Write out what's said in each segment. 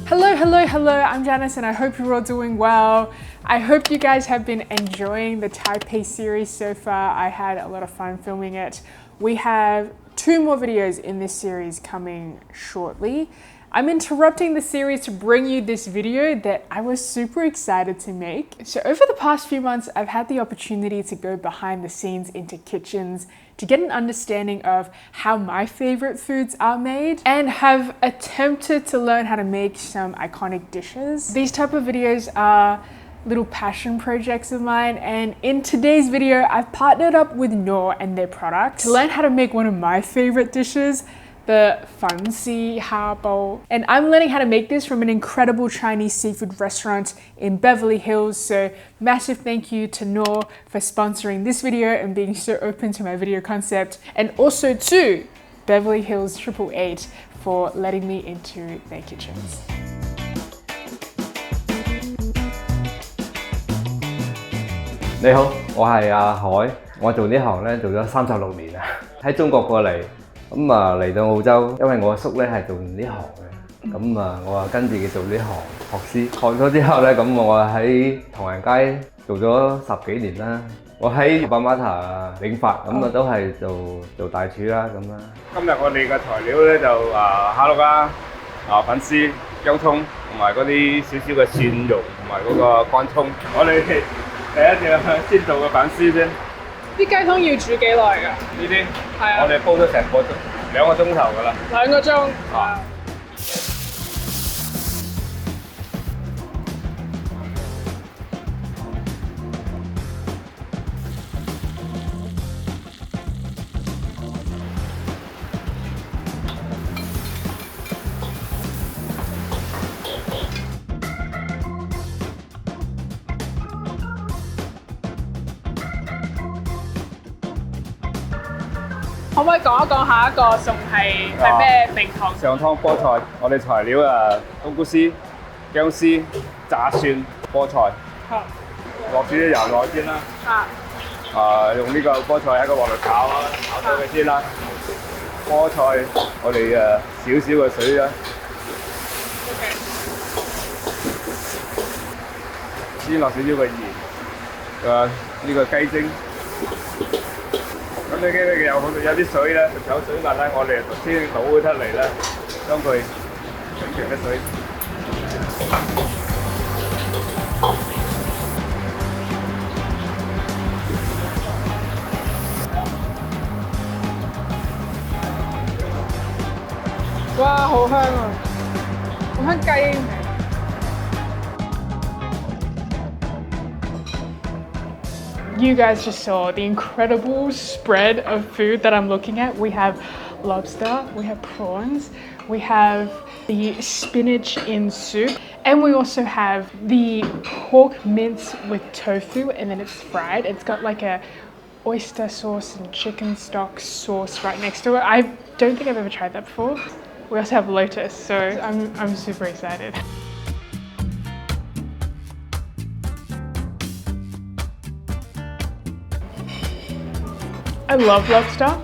Hello, I'm Janice and I hope you're all doing well. I hope you guys have been enjoying the Taipei series so far. I had a lot of fun filming it. We have 2 more videos in this series coming shortly. I'm interrupting the series to bring you this video that I was super excited to make. So over the past few months, I've had the opportunity to go behind the scenes into kitchens to get an understanding of how my favorite foods are made and have attempted to learn how to make some iconic dishes. These type of videos are little passion projects of mine, and in today's video, I've partnered up with Knorr and their products to learn how to make one of my favorite dishes, the 粉絲蝦煲. And I'm learning how to make this from an incredible Chinese seafood restaurant in Beverly Hills. So massive thank you to Knorr for sponsoring this video and being so open to my video concept. And also to Beverly Hills 888 for letting me into their kitchens. 你好，我係阿海，我做呢行咧做咗36年啦，喺中國過嚟。 咁啊嚟到澳洲，因為我阿叔咧係做呢行嘅，咁啊我啊跟住佢做呢行學師，學咗之後咧，咁我喺唐人街做咗10幾年啦。我喺巴馬塔領發，咁啊都係做大廚啦咁啦。今日我哋嘅材料咧就蝦碌啦，粉絲、薑葱同埋嗰啲少少嘅蒜蓉同埋嗰個乾葱。我哋第一隻先做個粉絲先。 啲雞湯要煮幾耐㗎？呢啲係啊，我哋煲咗成個2個鐘頭㗎啦。2個鐘。啊。可唔可以講一講下一個餸係咩名堂？上湯菠菜，我哋材料冬菇絲、薑絲、炸蒜、菠菜。好。落少啲油落去先啦。用呢個菠菜喺個鑊度炒啦，炒咗佢先啦。菠菜我哋少少嘅水啦。OK。先落少少嘅鹽，呢個雞精。 咁你見佢有啲水咧，有水分咧，我哋先倒佢出嚟咧，將佢整成啲水。哇，好香啊！好香雞。 You guys just saw the incredible spread of food that I'm looking at. We have lobster, we have prawns, we have the spinach in soup, and we also have the pork mince with tofu, and then it's fried. It's got like a oyster sauce and chicken stock sauce right next to it. I don't think I've ever tried that before. We also have lotus, so I'm super excited. I love lobster,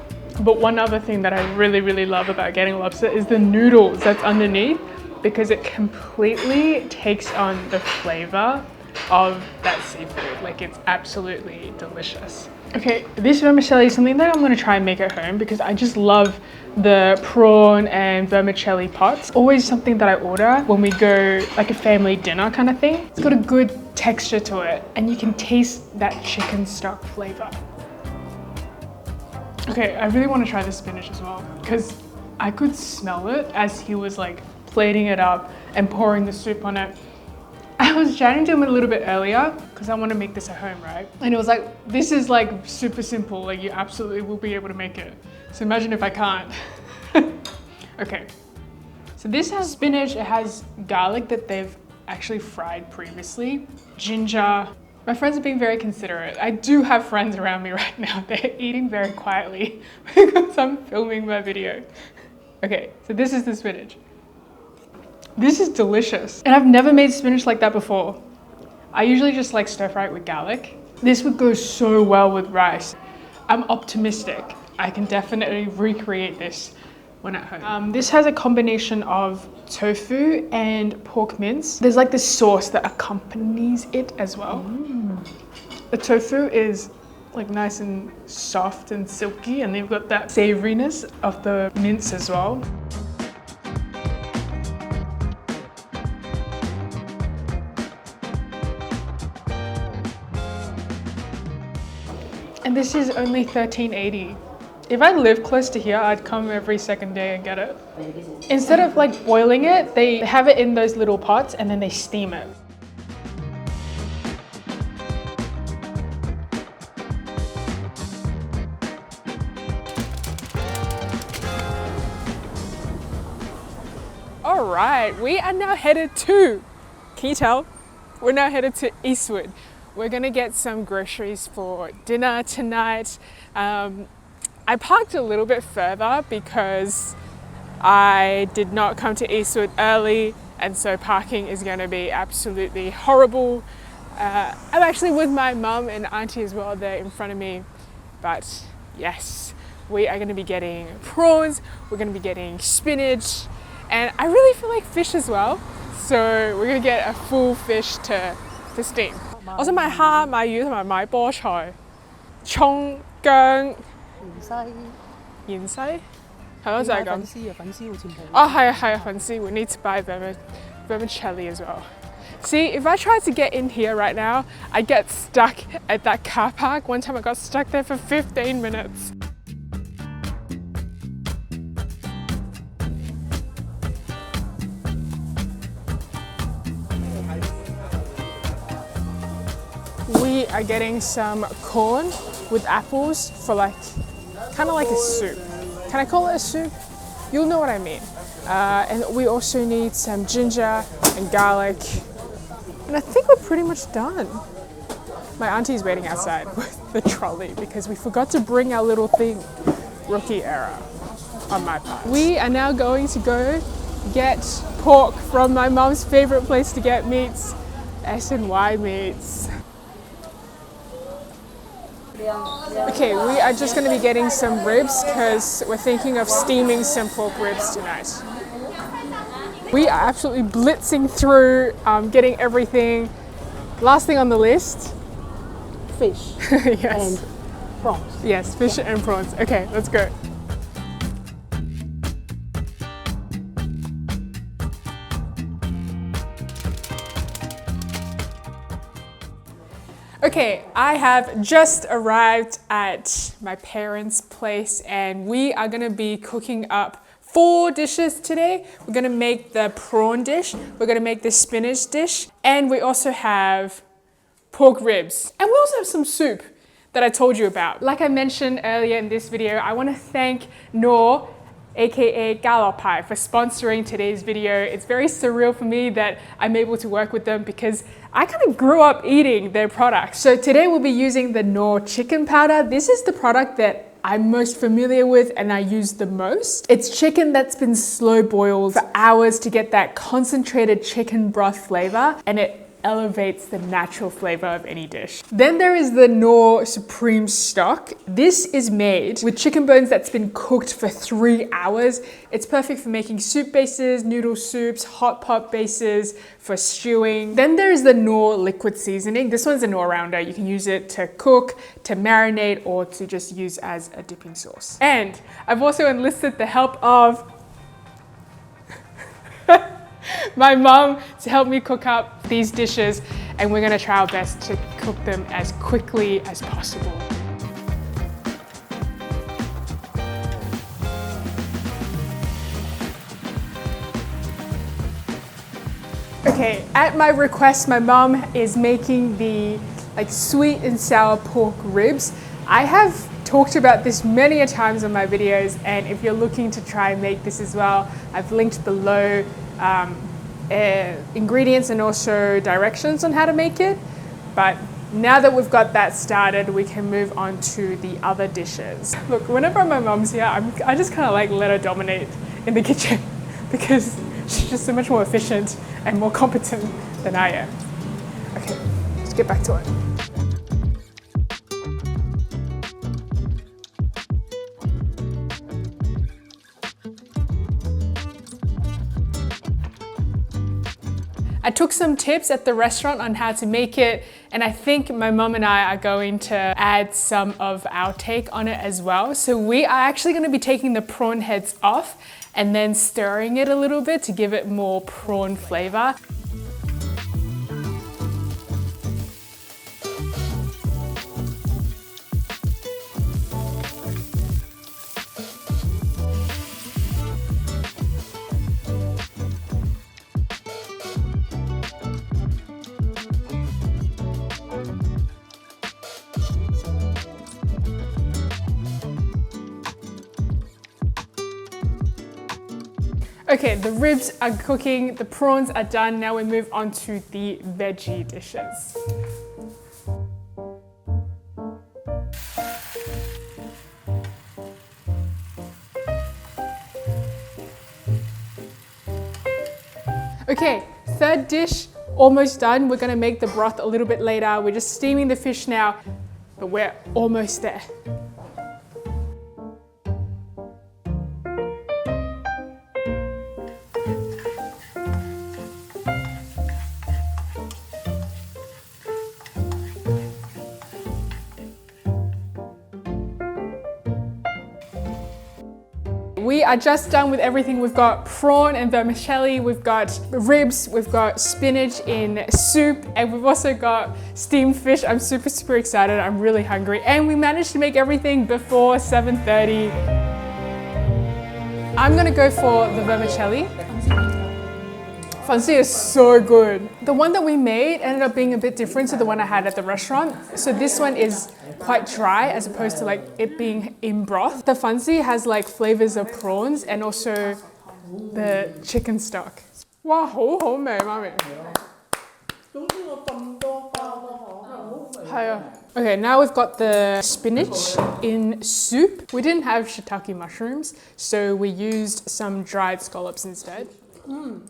but one other thing that I really love about getting lobster is the noodles that's underneath, because it completely takes on the flavor of that seafood. Like, it's absolutely delicious. Okay, this vermicelli is something that I'm going to try and make at home because I just love the prawn and vermicelli pots. Always something that I order when we go like a family dinner kind of thing. It's got a good texture to it and you can taste that chicken stock flavor. Okay, I really want to try the spinach as well because I could smell it as he was like plating it up and pouring the soup on it. I was chatting to him a little bit earlier because I want to make this at home, right? And it was like, this is like super simple, like you absolutely will be able to make it. So imagine if I can't. Okay, so this has spinach, it has garlic that they've actually fried previously, ginger. My friends are being very considerate. I do have friends around me right now. They're eating very quietly because I'm filming my video. Okay, so this is the spinach. This is delicious. And I've never made spinach like that before. I usually just like stir fry it with garlic. This would go so well with rice. I'm optimistic. I can definitely recreate this when at home. This has a combination of tofu and pork mince. There's like this sauce that accompanies it as well. The tofu is like nice and soft and silky, and they've got that savoriness of the mince as well. And this is only $13.80. If I lived close to here, I'd come every second day and get it. Instead of like boiling it, they have it in those little pots and then they steam it. All right, we are now headed to, can you tell? We're now headed to Eastwood. We're gonna get some groceries for dinner tonight. I parked a little bit further because I did not come to Eastwood early, and so parking is gonna be absolutely horrible. I'm actually with my mum and auntie as well, they're in front of me. But yes, we are gonna be getting prawns, we're gonna be getting spinach, and I really feel like fish as well. So we're gonna get a full fish to steam. 我想買蝦、買魚同埋買菠菜、葱、薑、芫茜，係咯就係咁。粉絲好似冇。哦，係粉絲。We need to buy vermicelli as well. See, if I try to get in here right now, I get stuck at that car park. One time I got stuck there for 15 minutes. We are getting some corn with apples for like, kind of like a soup. Can I call it a soup? You'll know what I mean. And we also need some ginger and garlic. And I think we're pretty much done. My auntie's waiting outside with the trolley because we forgot to bring our little thing. Rookie error on my part. We are now going to go get pork from my mom's favorite place to get meats, S&Y Meats. Okay, we are just going to be getting some ribs because we're thinking of steaming some pork ribs tonight. We are absolutely blitzing through, getting everything. Last thing on the list. Fish. Yes. And prawns. Yes, fish and prawns. Okay, let's go. Okay, I have just arrived at my parents' place and we are gonna be cooking up 4 dishes today. We're gonna make the prawn dish, we're gonna make the spinach dish, and we also have pork ribs. And we also have some soup that I told you about. Like I mentioned earlier in this video, I wanna thank Knorr, aka Galopai, for sponsoring today's video. It's very surreal for me that I'm able to work with them because I kind of grew up eating their products. So today we'll be using the Knorr chicken powder. This is the product that I'm most familiar with and I use the most. It's chicken that's been slow boiled for hours to get that concentrated chicken broth flavor, and it elevates the natural flavor of any dish. Then there is the Knorr Supreme stock. This is made with chicken bones that's been cooked for 3 hours. It's perfect for making soup bases, noodle soups, hot pot bases, for stewing. Then there is the Knorr Liquid Seasoning. This one's an all-rounder. You can use it to cook, to marinate, or to just use as a dipping sauce. And I've also enlisted the help of my mom to help me cook up these dishes, and we're gonna try our best to cook them as quickly as possible. Okay, at my request, my mom is making the sweet and sour pork ribs. I have talked about this many a times on my videos, and if you're looking to try and make this as well, I've linked below ingredients and also directions on how to make it. But now that we've got that started, we can move on to the other dishes. Look, whenever my mom's here, I just kind of let her dominate in the kitchen because she's just so much more efficient and more competent than I am. Okay, let's get back to it. I took some tips at the restaurant on how to make it, and I think my mum and I are going to add some of our take on it as well. So we are actually going to be taking the prawn heads off and then stirring it a little bit to give it more prawn flavor. Okay, the ribs are cooking, the prawns are done. Now we move on to the veggie dishes. Okay, third dish, almost done. We're gonna make the broth a little bit later. We're just steaming the fish now, but we're almost there. We are just done with everything. We've got prawn and vermicelli, we've got ribs, we've got spinach in soup, and we've also got steamed fish. I'm super excited. I'm really hungry. And we managed to make everything before 7:30. I'm gonna go for the vermicelli. Fancy is so good. The one that we made ended up being a bit different to the one I had at the restaurant. So this one is quite dry as opposed to like it being in broth. The fancy has like flavors of prawns and also the chicken stock. Wow, 好好味，媽咪。Okay, now we've got the spinach in soup. We didn't have shiitake mushrooms, so we used some dried scallops instead.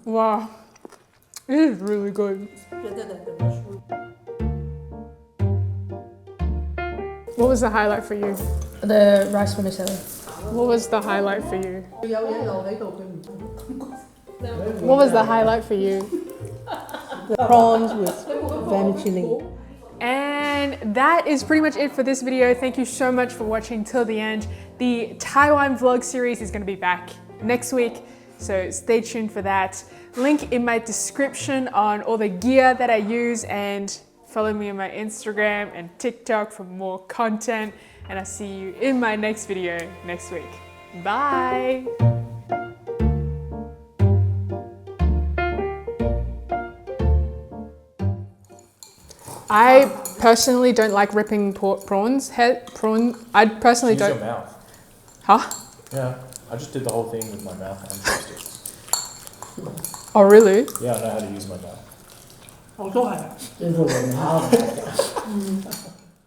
Wow, it is really good. What was the highlight for you? The rice vermicelli. What was the highlight for you? What was the highlight for you? The prawns with vermicelli. And that is pretty much it for this video. Thank you so much for watching till the end. The Taiwan vlog series is going to be back next week, so stay tuned for that. Link in my description on all the gear that I use, and follow me on my Instagram and TikTok for more content. And I'll see you in my next video next week. Bye! I personally don't like ripping prawns. I personally don't. Use your mouth. Huh? Yeah, I just did the whole thing with my mouth and chopsticks. Oh, really? Yeah, I know how to use my mouth. 我都係。